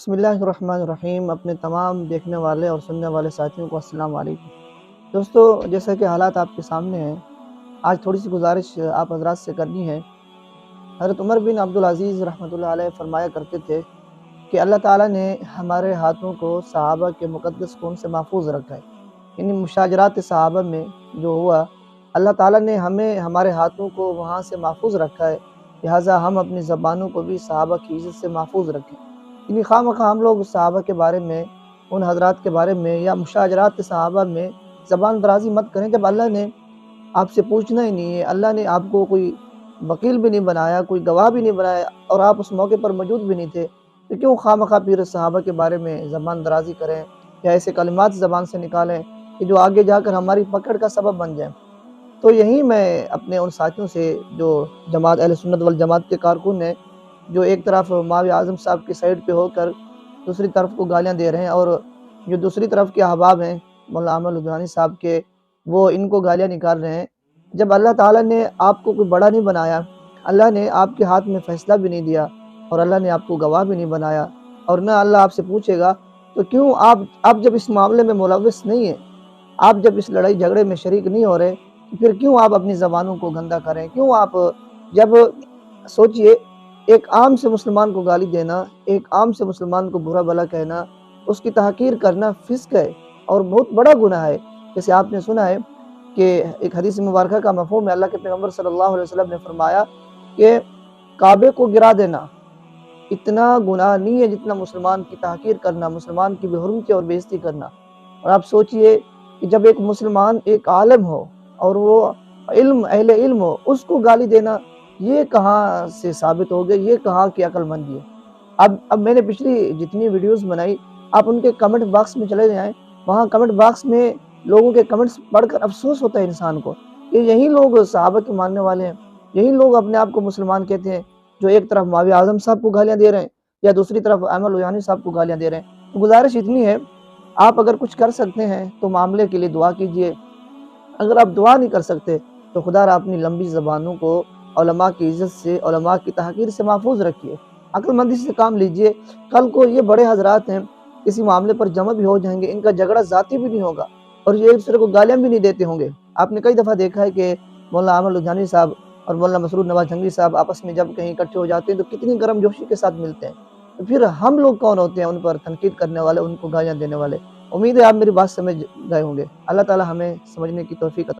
बसमिल्लाहिर्रहमानिर्रहीम। अपने तमाम देखने वाले और सुनने वाले साथियों को अस्सलाम वालेकुम। दोस्तों, जैसा कि हालात आपके सामने हैं, आज थोड़ी सी गुजारिश आप हजरात से करनी है। हज़रत उमर बिन अब्दुल अज़ीज़ रहमतुल्लाह अलैह फरमाया करते थे कि अल्लाह ताला ने हमारे हाथों को सहाबा के मुक़द्दस खून से महफूज रखा है। यानी मुशाजरात सहाबा में जो हुआ, अल्लाह ताला ने हमें हमारे हाथों को वहाँ से महफूज रखा है। लिहाजा हम अपनी ज़बानों को भी सहाबा की इज़्ज़त से महफूज रखें। यानी खामखा हम लोग सहाबा के बारे में, उन हज़रात के बारे में या मुशाजरात सहाबा में ज़बान दराज़ी मत करें, जब अल्लाह ने आपसे पूछना ही नहीं है। अल्लाह ने आपको कोई वकील भी नहीं बनाया, कोई गवाह भी नहीं बनाया और आप उस मौके पर मौजूद भी नहीं थे, तो क्यों खामखा फिर सहाबा के बारे में ज़बान दराज़ी करें या ऐसे कलिमात ज़बान से निकालें कि जो आगे जाकर हमारी पकड़ का सबब बन जाएँ। तो यही मैं अपने उन साथियों से, जो जमात अहले सुन्नत वल जमात के कारकुन हैं, जो एक तरफ मौलवी आज़म साहब की साइड पे होकर दूसरी तरफ को गालियाँ दे रहे हैं, और जो दूसरी तरफ के अहबाब हैं मौलाना अहमद लुधियानी साहब के, वो इनको गालियाँ निकाल रहे हैं। जब अल्लाह ताला ने आपको कोई बड़ा नहीं बनाया, अल्लाह ने आपके हाथ में फ़ैसला भी नहीं दिया और अल्लाह ने आपको गवाह भी नहीं बनाया, और ना अल्लाह आपसे पूछेगा, तो क्यों आप जब इस मामले में मुलव्वस नहीं हैं, आप जब इस लड़ाई झगड़े में शरीक नहीं हो रहे, तो फिर क्यों आप अपनी ज़बानों को गंदा करें? क्यों आप, जब सोचिए, एक आम से मुसलमान को गाली देना, एक आम से मुसलमान को बुरा भला कहना, उसकी तहक़ीर करना फ़िस्क है और बहुत बड़ा गुनाह है। जैसे आपने सुना है कि एक हदीस मुबारका का मफ़हूम है, अल्लाह के पैगम्बर सल्लल्लाहु अलैहि वसल्लम ने फरमाया कि काबे को गिरा देना इतना गुनाह नहीं है जितना मुसलमान की तहक़ीर करना, मुसलमान की बेहुर्मती और बेइज़्ज़ती करना। और आप सोचिए कि जब एक मुसलमान एक आलिम हो और वो अहले इल्म हो, उसको गाली देना, ये कहाँ से साबित हो गया, ये कहाँ की अक्लमंदी है। अब मैंने पिछली जितनी वीडियोज़ बनाई, आप उनके कमेंट बॉक्स में चले जाएँ, वहाँ कमेंट बॉक्स में लोगों के कमेंट्स पढ़कर अफ़सोस होता है इंसान को कि यही लोग सहाबा के मानने वाले हैं, यही लोग अपने आप को मुसलमान कहते हैं, जो एक तरफ मौलवी आज़म साहब को गालियाँ दे रहे हैं या दूसरी तरफ अहमद लुधियानी साहब को गालियाँ दे रहे हैं। तो गुज़ारिश इतनी है, आप अगर कुछ कर सकते हैं तो मामले के लिए दुआ कीजिए। अगर आप दुआ नहीं कर सकते, तो खुदारा अपनी लंबी ज़बानों को उलमा की इज़्ज़त से, उलमा की तहक़ीर से महफूज रखिए। अक्लमंदी से काम लीजिए। कल को ये बड़े हज़रात हैं, किसी मामले पर जमा भी हो जाएँगे, इनका झगड़ा ज़ाती भी नहीं होगा और ये एक-दूसरे को गालियाँ भी नहीं देते होंगे। आपने कई दफ़ा देखा है कि मौलाना अहमद लुधियानी साहब और मौलाना मसरूर नवाज़ जंगली साहब आपस में जब कहीं इकट्ठे हो जाते हैं, तो कितनी गर्मजोशी के साथ मिलते हैं। तो फिर हम लोग कौन होते हैं उन पर तनकीद करने वाले, उनको गालियाँ देने वाले? उम्मीद है आप मेरी बात समझ गए होंगे। अल्लाह ताला हमें समझने की तौफ़ीक अता